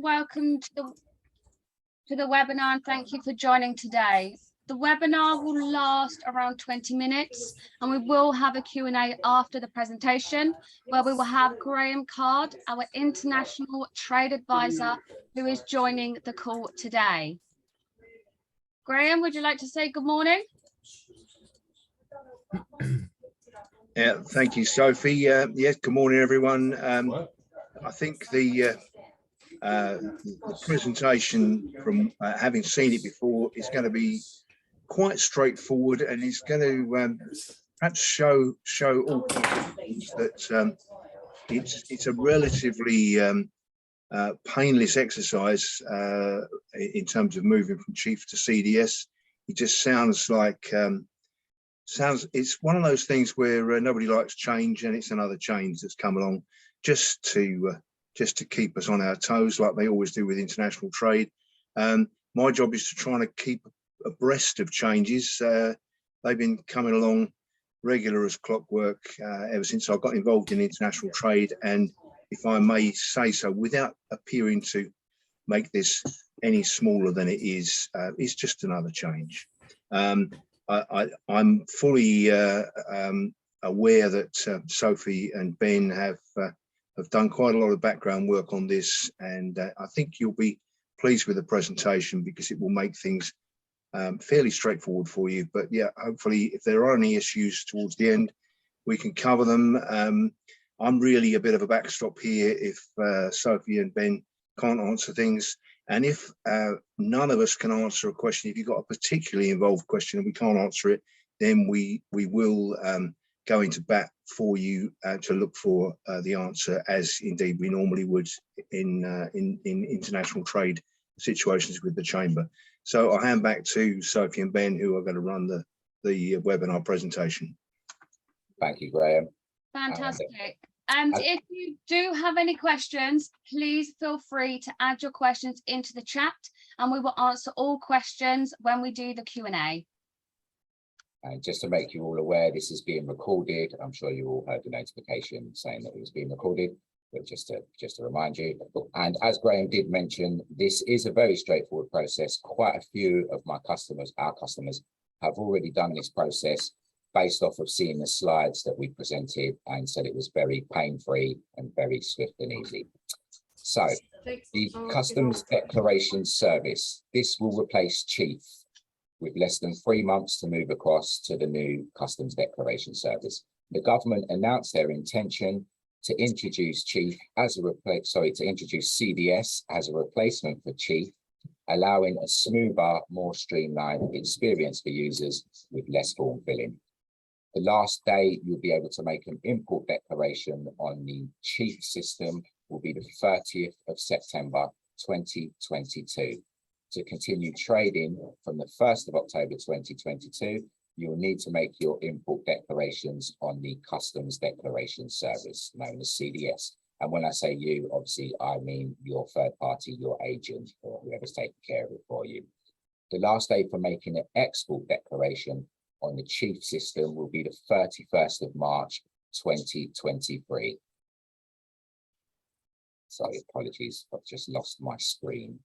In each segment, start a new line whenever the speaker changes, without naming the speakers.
Welcome to the webinar, and thank you for joining today. The webinar will last around 20 minutes, and we will have a Q&A after the presentation, where we will have Graham Card, our international trade advisor, who is joining the call today. Graham, would you like to say good morning?
Yeah, thank you, Sophie. Yes, good morning, everyone. I think the presentation, from having seen it before, is going to be quite straightforward, and it's going to perhaps show all participants that it's a relatively painless exercise in terms of moving from chief to CDS. It just sounds like it's one of those things where nobody likes change, and it's another change that's come along just to keep us on our toes, like they always do with international trade. My job is to try to keep abreast of changes. They've been coming along regular as clockwork ever since I got involved in international trade, and if I may say so, without appearing to make this any smaller than it is, it's just another change. I'm fully aware that Sophie and Ben have done quite a lot of background work on this, and I think you'll be pleased with the presentation because it will make things fairly straightforward for you. But yeah, hopefully if there are any issues towards the end, we can cover them. I'm really a bit of a backstop here if Sophie and Ben can't answer things. And if none of us can answer a question, if you've got a particularly involved question and we can't answer it, then we will go into bat for you to look for the answer, as indeed we normally would in international trade situations with the Chamber. So I'll hand back to Sophie and Ben, who are going to run the webinar presentation.
Thank you, Graham.
Fantastic. And if you do have any questions, please feel free to add your questions into the chat, and we will answer all questions when we do the Q&A.
And just to make you all aware, this is being recorded. I'm sure you all heard the notification saying that it was being recorded, but just to remind you. And as Graham did mention, this is a very straightforward process. Quite a few of my customers, our customers, have already done this process based off of seeing the slides that we presented and said it was very pain-free and very swift and easy. So the Customs Declaration Service, this will replace Chief with less than 3 months to move across to the new Customs Declaration Service. The government announced their intention to introduce Chief as to introduce CDS as a replacement for Chief, allowing a smoother, more streamlined experience for users with less form filling. The last day you'll be able to make an import declaration on the Chief system will be the 30th of September 2022. To continue trading from the 1st of October 2022, you'll need to make your import declarations on the Customs Declaration Service, known as CDS. And when I say you, obviously I mean your third party, your agent, or whoever's taking care of it for you. The last day for making an export declaration on the Chief system will be the 31st of March 2023. Sorry, apologies, I've just lost my screen.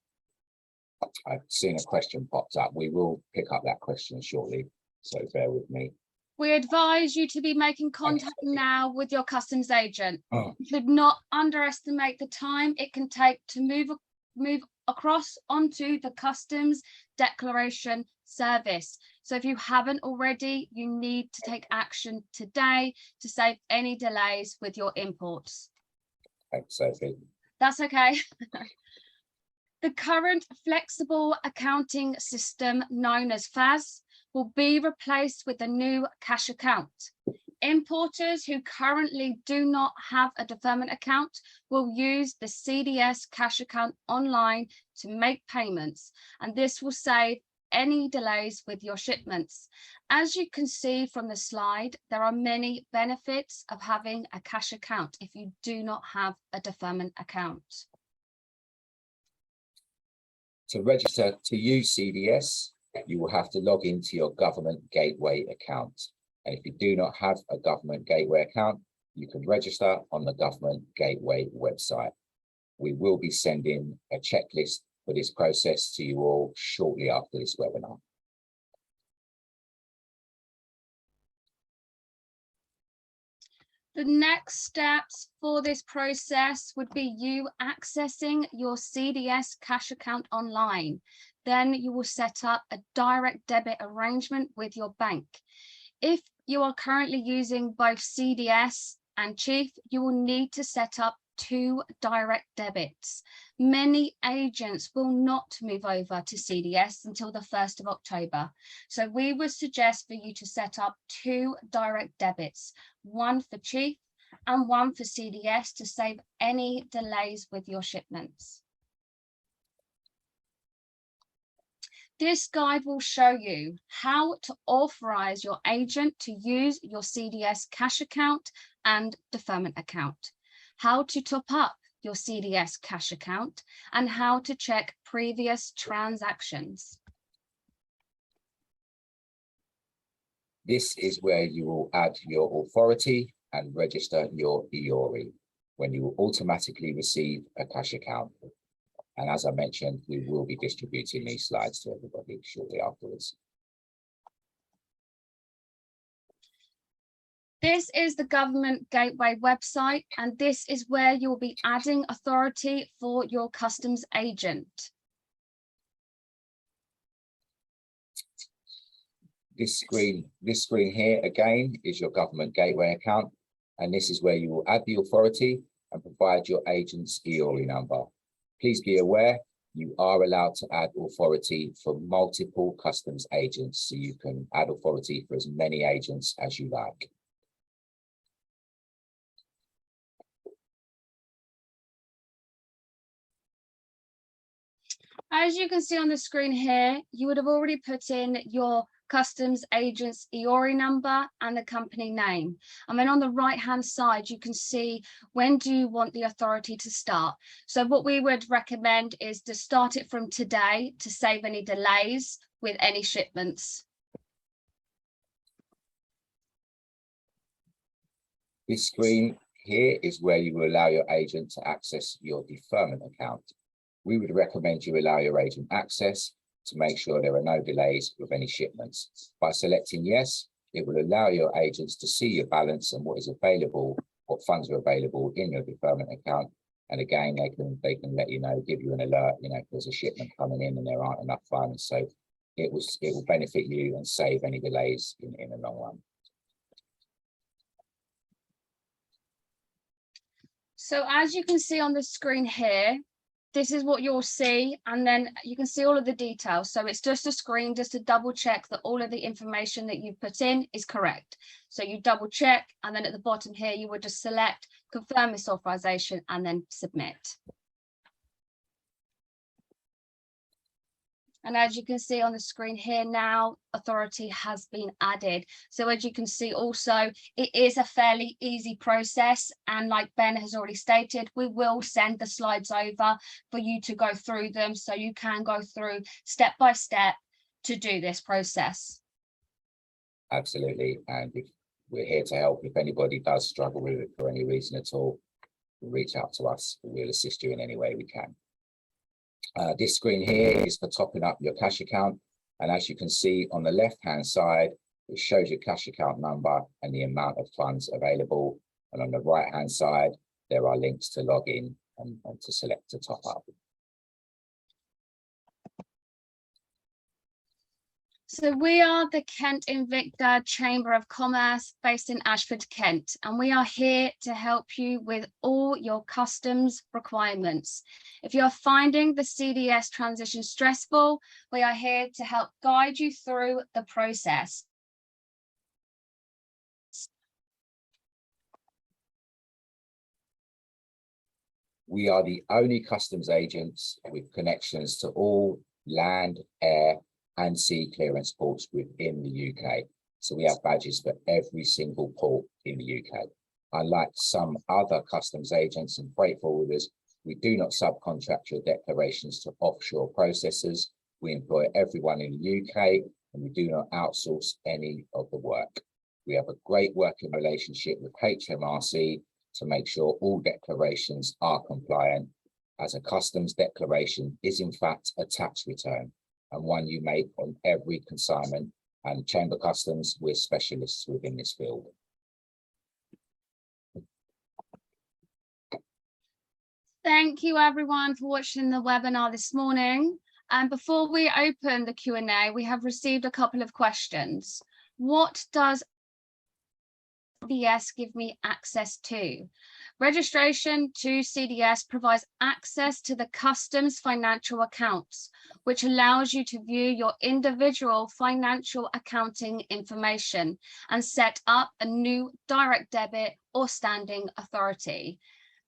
I've seen a question popped up. We will pick up that question shortly, so bear with me.
We advise you to be making contact now with your customs agent. You should not underestimate the time it can take to move across onto the Customs Declaration Service. So if you haven't already, you need to take action today to save any delays with your imports.
Thanks, Sophie.
That's okay. The current flexible accounting system, known as FAS, will be replaced with a new cash account. Importers who currently do not have a deferment account will use the CDS cash account online to make payments, and this will save any delays with your shipments. As you can see from the slide, there are many benefits of having a cash account if you do not have a deferment account.
To register to use CDS, you will have to log into your government gateway account. And if you do not have a government gateway account, you can register on the government gateway website. We will be sending a checklist for this process to you all shortly after this webinar.
The next steps for this process would be you accessing your CDS cash account online. Then you will set up a direct debit arrangement with your bank. If you are currently using both CDS and Chief, you will need to set up 2 direct debits. Many agents will not move over to CDS until the 1st of October. So we would suggest for you to set up 2 direct debits, one for Chief and one for CDS, to save any delays with your shipments. This guide will show you how to authorize your agent to use your CDS cash account and deferment account, how to top up your CDS cash account, and how to check previous transactions.
This is where you will add your authority and register your EORI, when you will automatically receive a cash account. And as I mentioned, we will be distributing these slides to everybody shortly afterwards.
This is the Government Gateway website, and this is where you'll be adding authority for your customs agent.
This screen here again is your Government Gateway account, and this is where you will add the authority and provide your agent's EORI number. Please be aware you are allowed to add authority for multiple customs agents, so you can add authority for as many agents as you like.
As you can see on the screen here, you would have already put in your customs agent's EORI number and the company name. And then on the right hand side, you can see when do you want the authority to start. So what we would recommend is to start it from today to save any delays with any shipments.
This screen here is where you will allow your agent to access your deferment account. We would recommend you allow your agent access to make sure there are no delays with any shipments. By selecting yes, it will allow your agents to see your balance and what is available, what funds are available in your deferment account. And again, they can let you know, give you an alert, if there's a shipment coming in and there aren't enough funds. So it will benefit you and save any delays in the long run.
So as you can see on the screen here, this is what you'll see, and then you can see all of the details. So it's just a screen just to double check that all of the information that you've put in is correct. So you double check, and then at the bottom here, you would just select confirm this authorization and then submit. And as you can see on the screen here now, authority has been added. So as you can see also, it is a fairly easy process. And like Ben has already stated, we will send the slides over for you to go through them, so you can go through step by step to do this process.
Absolutely. And we're here to help. If anybody does struggle with it for any reason at all, reach out to us. We'll assist you in any way we can. This screen here is for topping up your cash account. And as you can see on the left-hand side, it shows your cash account number and the amount of funds available. And on the right-hand side, there are links to log in and to select to top up.
So we are the Kent Invicta Chamber of Commerce based in Ashford, Kent, and we are here to help you with all your customs requirements. If you're finding the CDS transition stressful, we are here to help guide you through the process.
We are the only customs agents with connections to all land, air, and sea clearance ports within the UK. So we have badges for every single port in the UK. Unlike some other customs agents and freight forwarders, we do not subcontract your declarations to offshore processors. We employ everyone in the UK, and we do not outsource any of the work. We have a great working relationship with HMRC to make sure all declarations are compliant, as a customs declaration is in fact a tax return and one you make on every consignment. And Chamber Customs, we're specialists within this field.
Thank you everyone for watching the webinar this morning. And before we open the Q&A, we have received a couple of questions. What does CDS give me access to? Registration to CDS provides access to the customs financial accounts, which allows you to view your individual financial accounting information and set up a new direct debit or standing authority.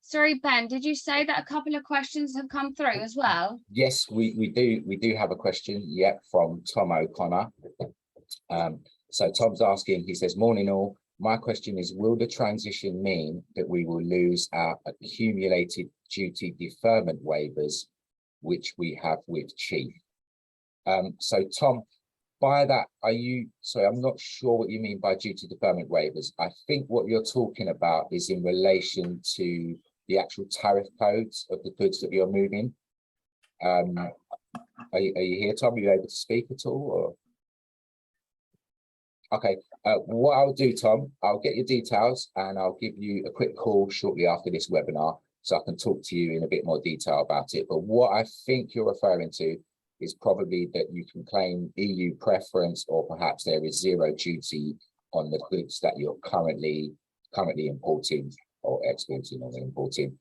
Sorry, Ben, did you say that a couple of questions have come through as well?
Yes, we do have a question, yep, from Tom O'Connor. So Tom's asking, he says, morning all. My question is, will the transition mean that we will lose our accumulated duty deferment waivers, which we have with Chief? So Tom, by that, sorry, I'm not sure what you mean by duty deferment waivers. I think what you're talking about is in relation to the actual tariff codes of the goods that you're moving. Are you here, Tom? Are you able to speak at all? Or? Okay, what I'll do, Tom, I'll get your details and I'll give you a quick call shortly after this webinar so I can talk to you in a bit more detail about it. But what I think you're referring to is probably that you can claim EU preference, or perhaps there is zero duty on the goods that you're currently importing or exporting or importing.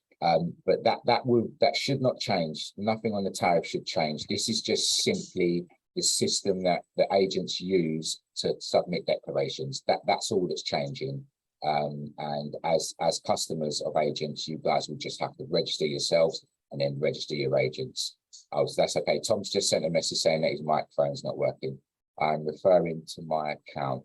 But that should not change. Nothing on the tariff should change. This is just simply the system that the agents use to submit declarations. That's all that's changing. And as customers of agents, you guys will just have to register yourselves and then register your agents. Oh, so that's okay. Tom's just sent a message saying that his microphone's not working. I'm referring to my account.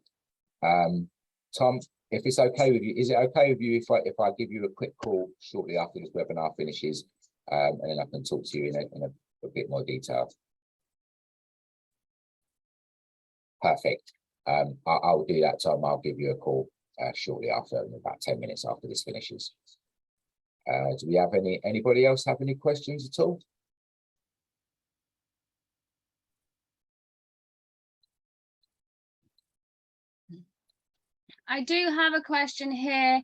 Tom, if it's okay with you, is it okay with you if I give you a quick call shortly after this webinar finishes, and then I can talk to you in a bit more detail? Perfect. I'll do that, Tom. I'll give you a call shortly after, in about 10 minutes after this finishes. Do we have anybody else have any questions at all?
I do have a question here.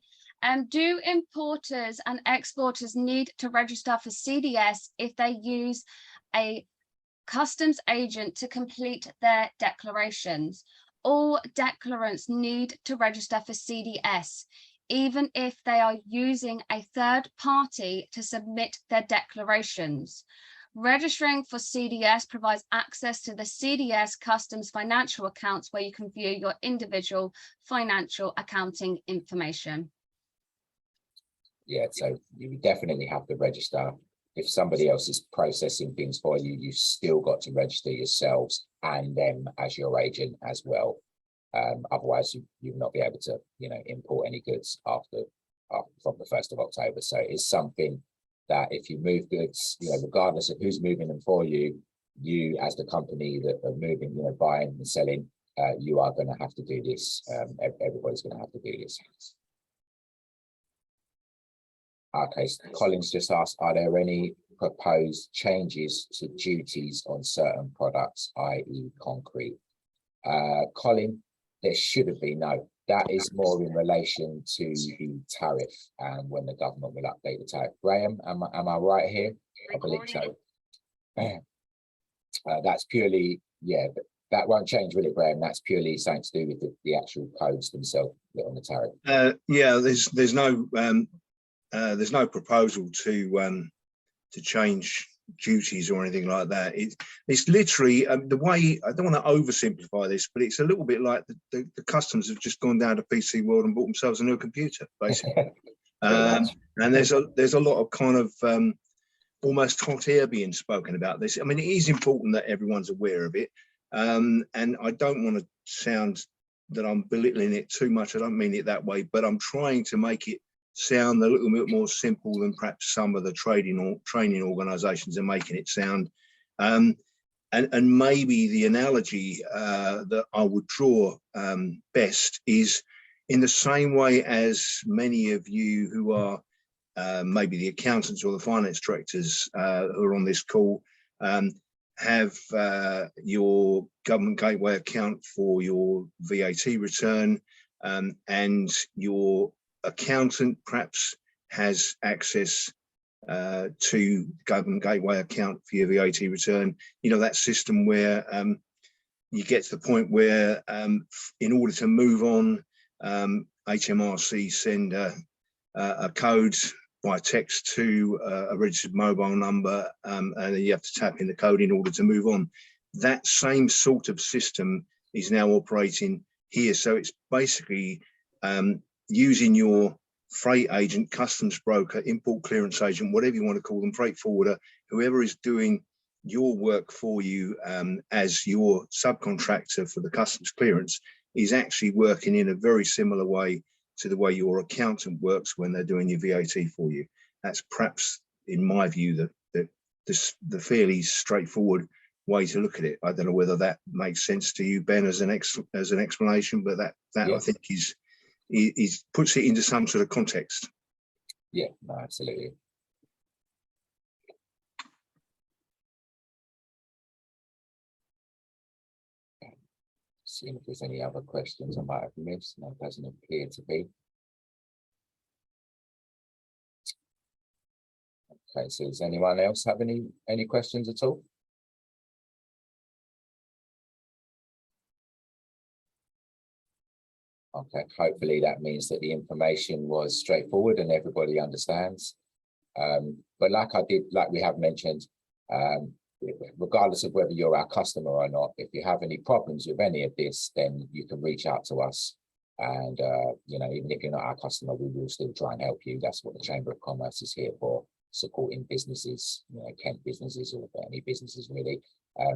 Do importers and exporters need to register for CDS if they use a customs agent to complete their declarations? All declarants need to register for CDS, even if they are using a third party to submit their declarations. Registering for CDS provides access to the CDS customs financial accounts where you can view your individual financial accounting information.
Yeah, so you definitely have to register. If somebody else is processing things for you, you've still got to register yourselves and them as your agent as well. Otherwise, you'll not be able to, import any goods after from the 1st of October. So it's something that if you move goods, regardless of who's moving them for you, you as the company that are moving, buying and selling, you are going to have to do this. Everybody's going to have to do this. Okay, so Colin's just asked, are there any proposed changes to duties on certain products, i.e. concrete? Colin, there shouldn't be, no. That is more in relation to the tariff and when the government will update the tariff. Graham, am I right here? I believe so. That's purely, yeah, but that won't change, will it, Graham? That's purely something to do with the actual codes themselves on the tariff.
Yeah, there's no proposal to change duties or anything like that. It's literally the way, I don't want to oversimplify this, but it's a little bit like the customs have just gone down to PC World and bought themselves a new computer, basically. And there's a lot of kind of almost hot air being spoken about this. I mean, it is important that everyone's aware of it, and I don't want to sound that I'm belittling it too much. I don't mean it that way, but I'm trying to make it sound a little bit more simple than perhaps some of the training organizations are making it sound. And maybe the analogy that I would draw best is in the same way as many of you who are maybe the accountants or the finance directors who are on this call have your government gateway account for your VAT return, and your accountant perhaps has access to government gateway account for your VAT return. You know, that system where you get to the point where in order to move on, HMRC send a code by text to a registered mobile number, and then you have to tap in the code in order to move on. That same sort of system is now operating here. So it's basically using your freight agent, customs broker, import clearance agent, whatever you want to call them, freight forwarder, whoever is doing your work for you as your subcontractor for the customs clearance, is actually working in a very similar way to the way your accountant works when they're doing your VAT for you. That's perhaps, in my view, the fairly straightforward way to look at it. I don't know whether that makes sense to you, Ben, as an explanation, but that yeah. I think is puts it into some sort of context.
Yeah, no, absolutely. Seeing if there's any other questions I might have missed. No, it doesn't appear to be. Okay, so does anyone else have any questions at all? Okay, hopefully that means that the information was straightforward and everybody understands. But like we have mentioned, regardless of whether you're our customer or not, if you have any problems with any of this, then you can reach out to us. And, you know, even if you're not our customer, we will still try and help you. That's what the Chamber of Commerce is here for, supporting businesses, you know, Kent businesses or any businesses really.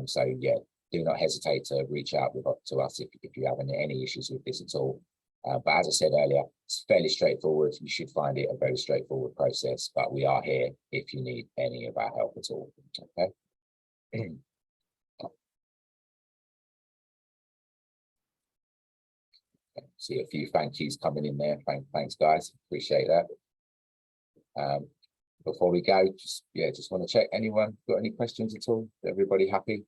So yeah, do not hesitate to reach out to us if you have any issues with this at all. But as I said earlier, it's fairly straightforward. You should find it a very straightforward process, but we are here if you need any of our help at all. Okay. See a few thank yous coming in there. Thanks guys, appreciate that. Before we go, just want to check, anyone got any questions at all? Everybody happy?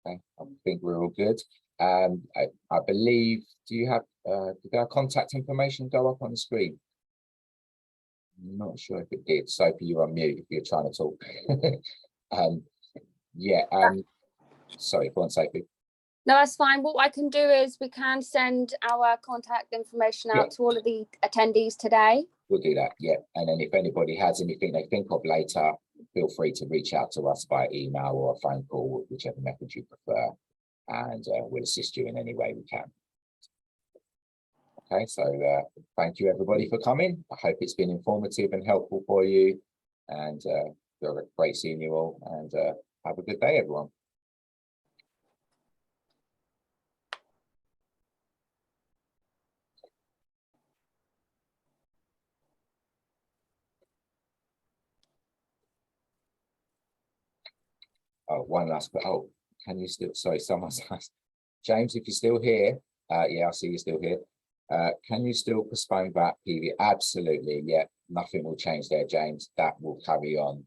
Okay, I think we're all good. I believe, do you have did our contact information go up on the screen? I'm not sure if it did. Sophie, you're on mute if you're trying to talk. Sorry, go on, Sophie.
No, that's fine. What I can do is we can send our contact information out to all of the attendees today.
We'll do that, yeah. And then if anybody has anything they think of later, feel free to reach out to us by email or a phone call, whichever method you prefer, and we'll assist you in any way we can. Okay, so thank you everybody for coming. I hope it's been informative and helpful for you, and great seeing you all, and have a good day, everyone. Oh, one last, oh, can you still, sorry, someone's asked, James, if you're still here, yeah, I see you're still here. Can you still postpone that PV? Absolutely, yeah, nothing will change there, James, that will carry on.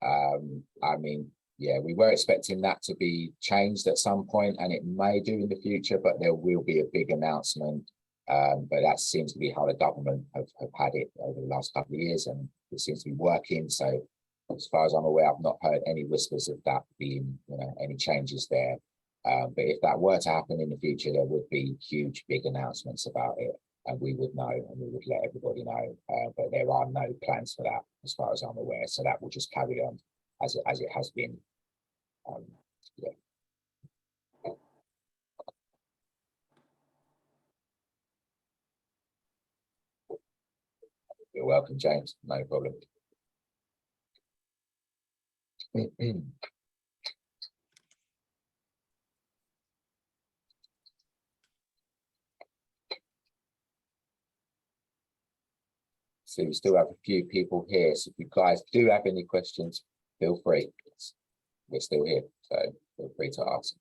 I mean, yeah, we were expecting that to be changed at some point, and it may do in the future, but there will be a big announcement. But that seems to be how the government have had it over the last couple of years, and it seems to be working. So as far as I'm aware, I've not heard any whispers of that being, you know, any changes there. But if that were to happen in the future, there would be huge, big announcements about it, and we would know, and we would let everybody know. But there are no plans for that, as far as I'm aware. So that will just carry on as it has been. Yeah. You're welcome, James. No problem. So we still have a few people here. So if you guys do have any questions, feel free. We're still here, so feel free to ask.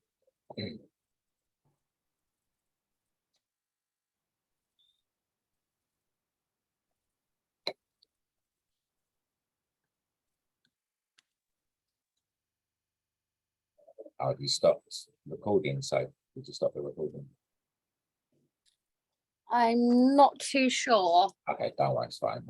Oh, you stopped recording, so did you stop the recording?
I'm not too sure.
Okay, don't worry, it's fine.